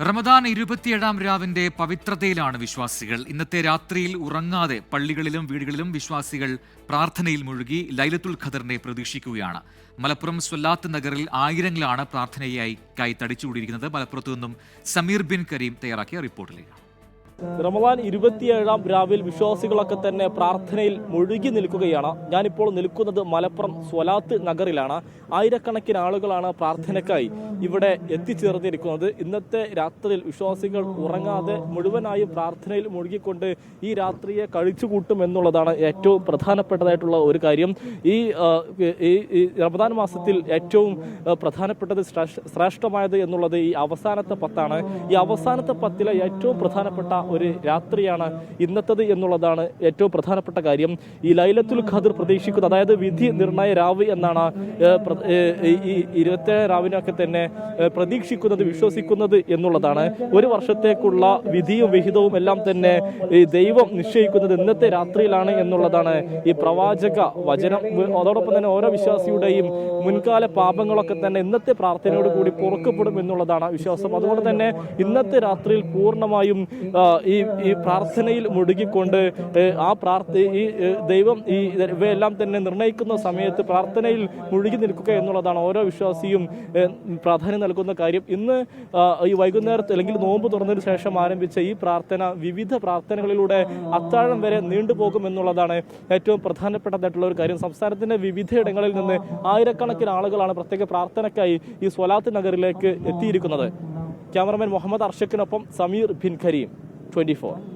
റമദാൻ 27-ാം രാവിന്റെ പവിത്രതയിലാണ് വിശ്വാസികൾ. ഇന്നത്തെ രാത്രിയിൽ ഉറങ്ങാതെ പള്ളികളിലും വീടുകളിലും വിശ്വാസികൾ പ്രാർത്ഥനയിൽ മുഴുകി ലൈലത്തുൽ ഖദറിനെ പ്രതീക്ഷിക്കുകയാണ്. മലപ്പുറം സ്വലാത്ത് നഗറിൽ ആയിരങ്ങളാണ് പ്രാർത്ഥനയ്ക്കായി തടിച്ചുകൂടിയിരിക്കുന്നത്. മലപ്പുറത്തു നിന്നും സമീർ ബിൻ കരീം തയ്യാറാക്കിയ റിപ്പോർട്ടിലേക്ക്. റമദാൻ 27-ാം രാവിൽ വിശ്വാസികളൊക്കെ തന്നെ പ്രാർത്ഥനയിൽ മുഴുകി നിൽക്കുകയാണ്. ഞാനിപ്പോൾ നിൽക്കുന്നത് മലപ്പുറം സ്വലാത്ത് നഗറിലാണ്. ആയിരക്കണക്കിന് ആളുകളാണ് പ്രാർത്ഥനയ്ക്കായി ഇവിടെ എത്തിച്ചേർന്നിരിക്കുന്നത്. ഇന്നത്തെ രാത്രിയിൽ വിശ്വാസികൾ ഉറങ്ങാതെ മുഴുവനായും പ്രാർത്ഥനയിൽ മുഴുകിക്കൊണ്ട് ഈ രാത്രിയെ കഴിച്ചുകൂട്ടും എന്നുള്ളതാണ് ഏറ്റവും പ്രധാനപ്പെട്ടതായിട്ടുള്ള ഒരു കാര്യം. ഈ റമദാൻ മാസത്തിൽ ഏറ്റവും പ്രധാനപ്പെട്ടത് ശ്രേഷ്ഠമായത് എന്നുള്ളത് ഈ അവസാനത്തെ പത്താണ്. ഈ അവസാനത്തെ പത്തിലെ ഏറ്റവും പ്രധാനപ്പെട്ട ഒരു രാത്രിയാണ് ഇന്നത്തത് എന്നുള്ളതാണ് ഏറ്റവും പ്രധാനപ്പെട്ട കാര്യം. ഈ ലൈലത്തുൽ ഖദർ പ്രതീക്ഷിക്കുന്നത്, അതായത് വിധി നിർണയ രാവ് എന്നാണ് ഈ 27 രാവിനൊക്കെ തന്നെ പ്രതീക്ഷിക്കുന്നത്, വിശ്വസിക്കുന്നത് എന്നുള്ളതാണ്. ഒരു വർഷത്തേക്കുള്ള വിധിയും വിഹിതവും എല്ലാം തന്നെ ഈ ദൈവം നിശ്ചയിക്കുന്നത് ഇന്നത്തെ രാത്രിയിലാണ് എന്നുള്ളതാണ് ഈ പ്രവാചക വചനം. അതോടൊപ്പം തന്നെ ഓരോ വിശ്വാസിയുടെയും മുൻകാല പാപങ്ങളൊക്കെ തന്നെ ഇന്നത്തെ പ്രാർത്ഥനയോട് കൂടി പൊറുക്കപ്പെടും എന്നുള്ളതാണ് വിശ്വാസം. അതുകൊണ്ട് തന്നെ ഇന്നത്തെ രാത്രിയിൽ പൂർണ്ണമായും ഈ പ്രാർത്ഥനയിൽ മുഴുകിക്കൊണ്ട് ഈ ദൈവം ഇവയെല്ലാം തന്നെ നിർണ്ണയിക്കുന്ന സമയത്ത് പ്രാർത്ഥനയിൽ മുഴുകി നിൽക്കുക എന്നുള്ളതാണ് ഓരോ വിശ്വാസിയും പ്രാധാന്യം നൽകുന്ന കാര്യം. ഇന്ന് ഈ വൈകുന്നേരത്ത് അല്ലെങ്കിൽ നോമ്പ് തുറന്നതിന് ശേഷം ആരംഭിച്ച ഈ പ്രാർത്ഥന വിവിധ പ്രാർത്ഥനകളിലൂടെ അത്താഴം വരെ നീണ്ടുപോകും എന്നുള്ളതാണ് ഏറ്റവും പ്രധാനപ്പെട്ടതായിട്ടുള്ള ഒരു കാര്യം. സംസ്ഥാനത്തിന്റെ വിവിധയിടങ്ങളിൽ നിന്ന് ആയിരക്കണക്കിന് ആളുകളാണ് പ്രത്യേക പ്രാർത്ഥനയ്ക്കായി ഈ സ്വലാത്ത് നഗറിലേക്ക് എത്തിയിരിക്കുന്നത്. ക്യാമറമാൻ മുഹമ്മദ് അർഷക്കിനൊപ്പം സമീർ ബിൻ കരീം, 24.